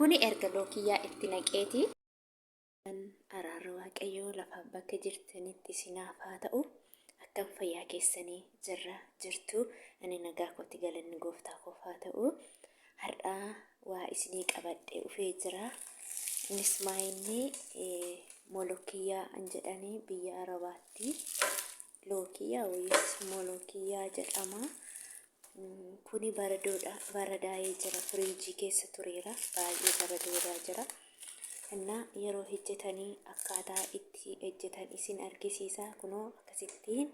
Kuni erga lookiyyaa itti naqeeti. Araarri waaqayyoo lafa bakka jirtanitti isinaaf haa ta'u. Akkam fayyaa keessanii jirtu. Ani nagaa kootti galanni gooftaa koof haa ta'u. Har'aa waa isinii qabadhee dhufee jira. Innis maayinni molokiyyaa jedhanii biyya Arabaatti lookiyyaa wayis molokiyyaa jedhama. Kuni baradaa'ee jira. Firiijii keessa tureera. Baay'ee baradoodhaa jira. Inna yeroo hojjetanii akkaataa itti hojjetan isin argisiisa. Kunoo akkasittiin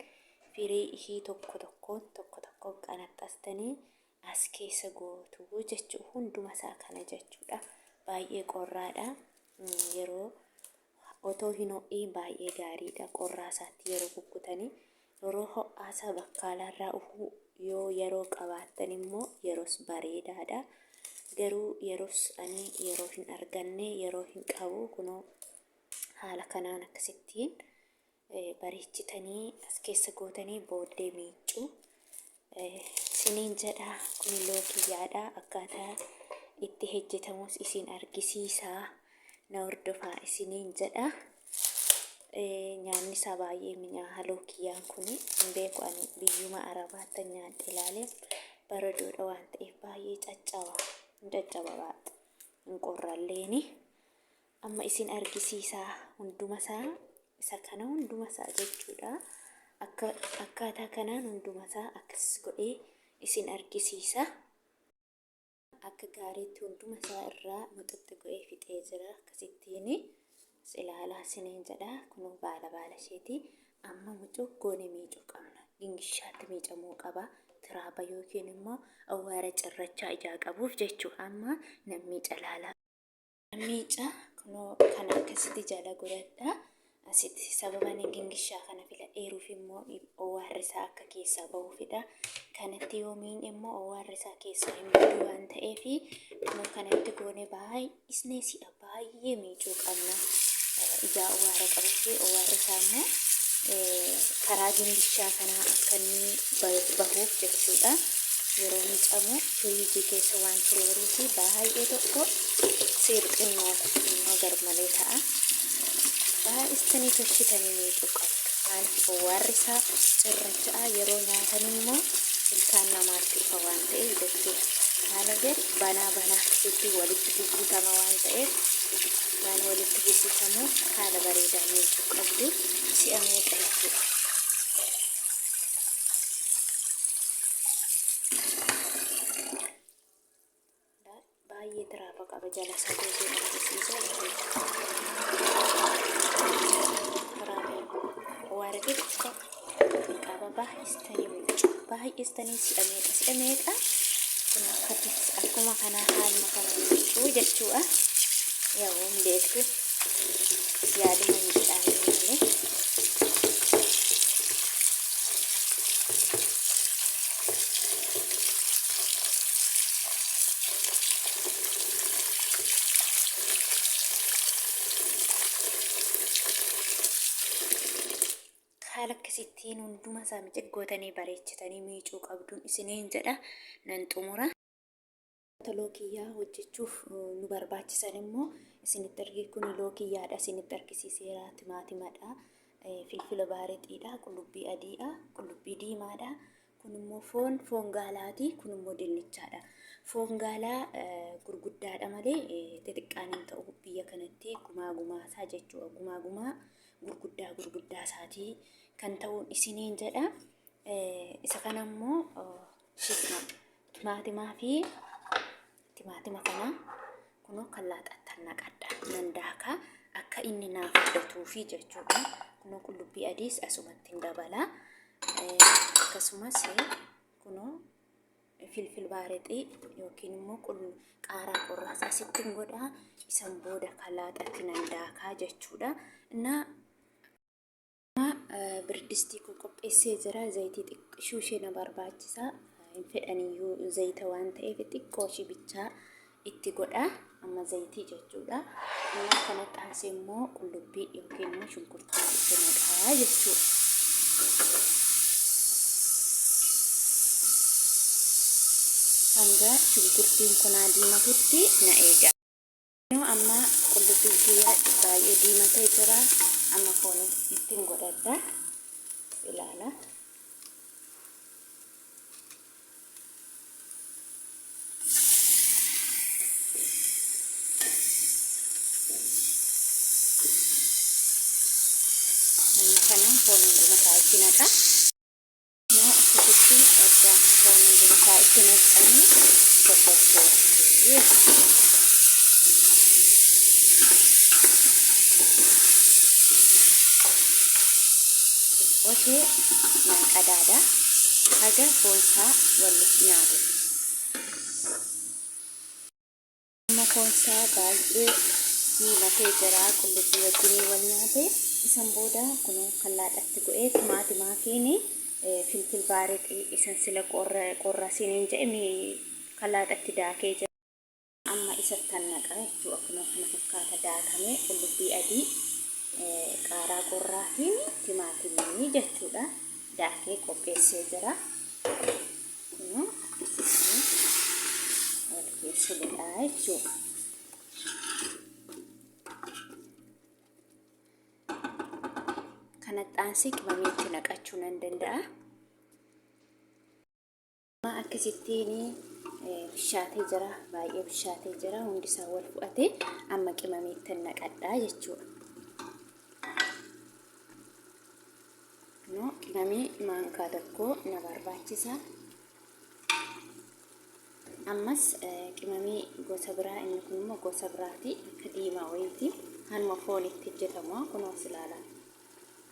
firii ishii tokko tokko qanaxxastanii as keessa gootu jechuu hunduma isaa kana jechuudha. Baay'ee qorraadha. Yeroo otoo hin ho'iin baay'ee gaariidha. Qorraa isaatti yeroo kukkutanii yeroo ho'aasaa bakkaalarraa ufuu yoo yeroo qabaattan immoo yeroos bareedaadha. Garuu yeroo hin arganne yeroo hin qabu kunoo haala kanaan akkasittiin bareechitanii as keessa gootanii booddee miicuu. Isiniin jedha kun lookiyyaadha. Akkaataa itti hojjetamus isin argisiisaa. Na hordofaa isiniin jedha. Nyaanni isaa baay'ee mi'aaha lookiyyaan kuni. Hin beeku ani biyyuma Arabaatti nyaadhe ilaalee baradoodha waan ta'eef baay'ee caccaba. Hin qorralleeni. Amma isin argisiisaa hunduma isaa isa kana hunduma isaa jechuudha. Akkaataa kanaan hunduma isaa akkas godhee isin argisiisa. Akka gaariitti hunduma isaa irraa muxuxxi godhee fixee jira. Akkasittiin ilaalaa isiniin jedha. Kunoo baala isheeti. Amma mucuu goone miicuu qabna. Gingishaatti miicamuu qaba. Tiraaba yookiin immoo awwaara cirrachaa ijaa qabuuf jechuudha. Amma nan miica laalaa. Miica kunoo kana akkasitti jala godhadha. Asitti sababa gingishaa kana filadheeruuf immoo awwaarri isaa akka keessaa bahuufidha. Kanatti yoo miin immoo awwaarri isaa keessaa hin badu waan ta'eef kunoo kanatti goone baay'isnee si'a baay'ee miicuu qabna. Ijaa awwaara qabuuf awwaarri isaa immoo karaa gingishaa kanaa akka inni bahuuf jechuudha. Yeroo miicamu firiijii keessa waan tureeruuf baay'ee tokko sirxinnoo garmalee ta'a. Baay'istanii tolchitanii miicuu qabdu. Maaliif awwaarri isaa cirrachaa yeroo nyaatan immoo ilkaan namaatti dhufa waan ta'eef jechuudha. Haala gadi banaa akkasitti walitti bubbutama waan ta'eef waan walitti bubbutamuuf haala bareedaa miicuu qabdu. Si'a meeqa jechuudha. Baay'ee tiraaba qaba jala sadeetii argisiisa. Awwaara xiqqoo qaba baay'istanii miicuu. Baay'istanii si'a meeqa kun akkuma kanaa haaluma kana miicuu jechuudha. Yoo hin beektu yaada hin jedhamu malee. Haala akkasittiin hunduma isaa miciggootanii bareechitanii miicuu qabduun isiniin jedha. Nan xumura. Lookiyyaa hojjechuuf nu barbaachisan immoo isinitti kun lookiyyaadha. Isinitti argisiiseera. Timaatimadha. Filfila bareexiidha. Qullubbii adiidha. Qullubbii diimaadha. Kun immoo foon gaalaati. Kun immoo dinnichaadha. Foon gaalaa gurguddaadha malee xixiqqaan hin ta'u biyya kanatti gumaasaa jechuudha. Gumaa gurguddaa isaatii kan ta'uun isiniin jedha. Isa kana immoo timaatima kana kunoo kan laaxattan naqadha. Nan daakaa akka inni naaf fudhatuufi jechuudha. Kunoo qullubbii adiis asumatti hin dabala. Akkasumas kunoo filfil bareexii yookiin immoo qaaraa qorraasa asitti godha. Isan booda kan laaxatti nan daakaa jechuudha. Birdistii qopheessee jira. Zayitii xiqqoo ishee na barbaachisa. Hin fedhaniyyuu zayita waan ta'eef xiqqoo ishee bichaa itti godha. Amma zayitii jechuudha. Kanatti aansee immoo qullubbii yookiin immoo shunkurtaa itti naqaa jechuudha. Hanga shunkurtiin kun diimatutti na eega. amma qullubbii kiyya baay'ee diimatee jira. Amma foon ittiin godhadha. Ilaala. Amma kanaan foon hundumaa itti naqa. Akkasitti erga foon hundumaa itti naqanii sosochoosu. Oke, nang qadaada haga foonsaa wal nyaatu. Amma foonsaa baay'ee diimatee jira. Qullubbii wajjin wal nyaate. Isan booda kun kallaadhaatti go'ee timaatimaa fi filfil baariqii isan sila qorra siniin jedhemi kallaadhaatti daakee jira. Amma isa tannaqa jechuudha. Kun kana fakkaata daakame qullubbii adii. Qaaraa qorraa fi timaatimii jechuudha. Daakee qopheessee jira. Kun akkasitti wal keessa godhaa jechuudha. Kana xaansii qimamiitti naqachuu nan danda'a. Amma akkasittiin bishaatee jira. Baay'ee bishaatee jira. Hundi isaa wal fudhatee amma qimamiitti naqadhaa jechuudha. Qimamii maankaa tokko na barbaachisa. Ammas qimamii gosa biraa inni kun immoo gosa biraati. Akka diimaa wayiiti. Hanuma foon itti hojjetama. Kunuunsi ilaalaa.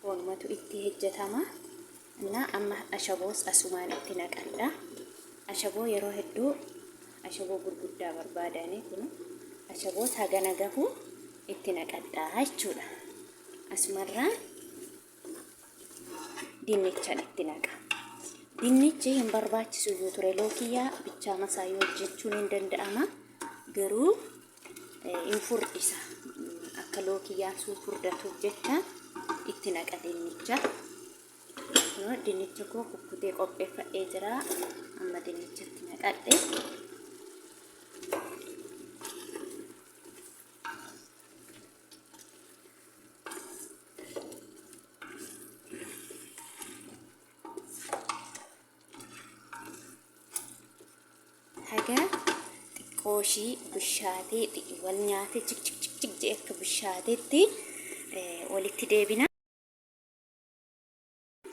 Foonumatu itti hojjetama. Amma ashaboos asumaan itti naqadha. Ashaboo yeroo hedduu ashaboo gurguddaa barbaadanii kun ashaboos hagana gahu itti naqadha jechuudha. Asumarraa dinnichaan itti naqa. Dinnichi hin barbaachisu yoo ture lookiyyaa bichaa masaa yoo hojjechuun hin danda'ama. Garuu hin furdisa. Akka lookiyyaa sun furdatuuf jecha itti naqa dinnicha. Dinnicha koo kukkutee qopheeffadhee jira. Amma dinnichatti naqadhe. Haga xiqqooshii bishaatee wal nyaatee cik jee akka bishaateetti walitti deebina.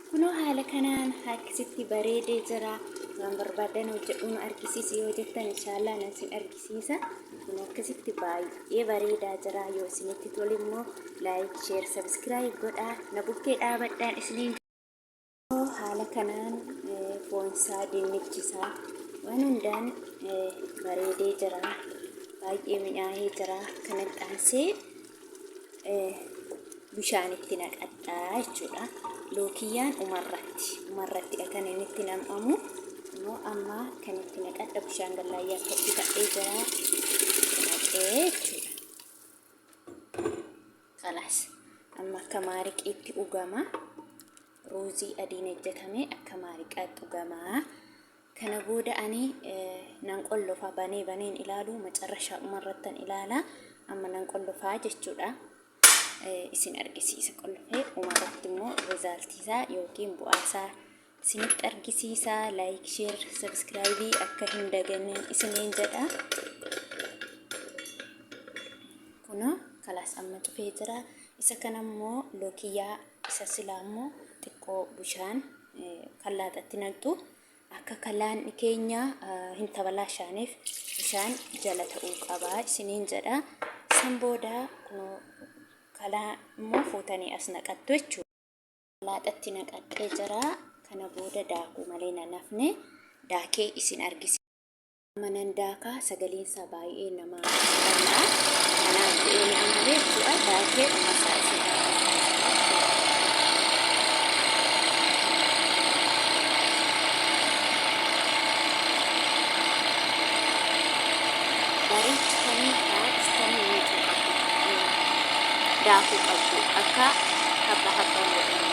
Kunoo haala kanaan akkasitti bareedee jira. Waan barbaadan hojjedhuun argisiisa yoo jettan inshaallah nan isin argisiisa. Kun akkasitti baay'ee bareedaa jira. Yoo isinitti tole immoo laayik, sheer, sabskiraayib godhaa. Na bukkee dhaabadhaan isiniin haala kanaan foonsaa dinnichisaa waan hundaan bareedee jira. Baay'ee mi'aahee jira. Kana xaansee bishaan itti naqadhaa jechuudha. Lookiyyaan umarratti kan inni itti namamu. Amma kan itti naqadha bishaan gallaayyaa akkatti ta'ee jira. Naqee jechuudha. Kalaas. Amma akka maariqiitti dhugama. Ruuzii adiin hojjetame akka maariqaatti dhugama. Kana booda ani nan qollofaa baneen ilaalu macarrashaa umarrattan ilaala. Amma nan qollofaa jechuudha. Isin argisiisa qollofee umarratti immoo rizaaltiisaa yookiin bu'aasaa isinitti argisiisa. Laayik, sheer, sabskiraayibii akka hin daganneen isiniin jedha. Kunoo kalaas amma cufee jira. Isa kana immoo lookiyyaa isa silaa immoo xiqqoo bishaan kallaaxatti naqxu. Akka kallaan keenya hin tabalaashaaneef bishaan jala ta'uu qaba isiniin jedha. San booda kalaa immoo fuutanii as naqattu jechuudha. Kallaaxatti naqadhee jira. Kana booda daakuu malee nan hafne daakee isin argisiisa. Manan daakaa sagaleensaa baay'ee nama danda'a. Kanaaf bu'ee ni amalee jechuudha. Daakee umasaa isin daakuu qabdu akka habbaan godhamu.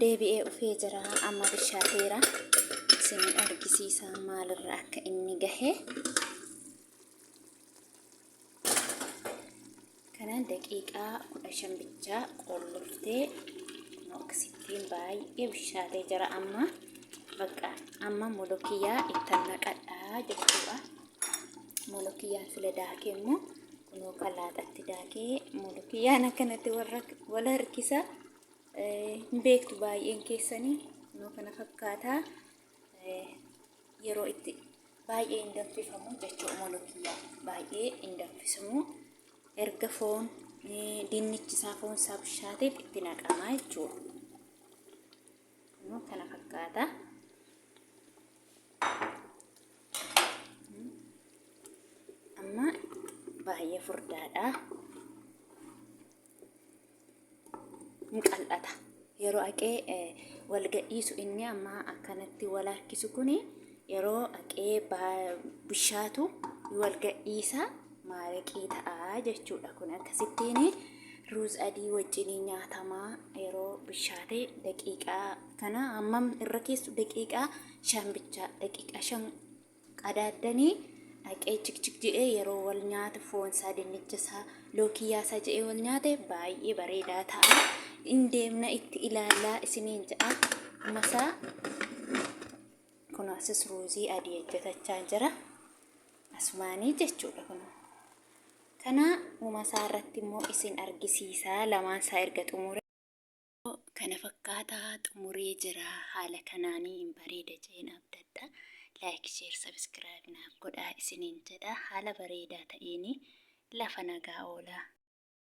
Deebi'ee ufee jira. Amma bishaateera. isin argisiisa maalirra akka inni gahe. Kana daqiiqaa 15 bicha qolloftee noqsittiin baay'ee bishaatee jira amma. Bakka amma molokiyyaa itti naqadhaa jechuudha. Molokiyyaa sila daakee immoo kunoo kalaaxatti daakee molokiyyaan akkanatti wal harkisa. Hin beektu baay'een keessanii kunoo kana fakkaataa. Yeroo itti baay'ee hin danfifamu jechuudha molokiyyaa baay'ee hin danfisamu. Erga foon dinnichi isaa foon isaa bishaateef itti naqamaa jechuudha. Kunoo kana fakkaataa. Amma baay'ee furdaadha. Hin qal'ata. Yeroo aqee wal gadhiisu inni amma akkanatti wal harkisu kuni yeroo aqee bishaatu wal gadhiisa maaraqii ta'a jechuudha. Kun akkasittiin ruuz adii wajjin nyaatamaa yeroo bishaate daqiiqaa kana hammam irra keessu daqiiqaa 5 bicha daqiiqaa 5 qadaadanii aqee jik jedhee yeroo wal nyaata foon isaa dinnicha isaa lookiyyaa isaa jedhee wal nyaate baay'ee bareedaa ta'a. Indeemna itti ilaalaa isiniin jedha masaa kun asis ruuzii adii hojjetachaa jira asumaanii jechuudha. Kana uumasaa irratti immoo isin argisiisaa lamaan isaa erga xumure kana fakkaataa xumuree jira. Haala kanaanii hin bareeda jeen abdadha. Like, share, subscribe naaf godhaa isiniin jedha. Haala bareedaa ta'een lafa nagaa oola.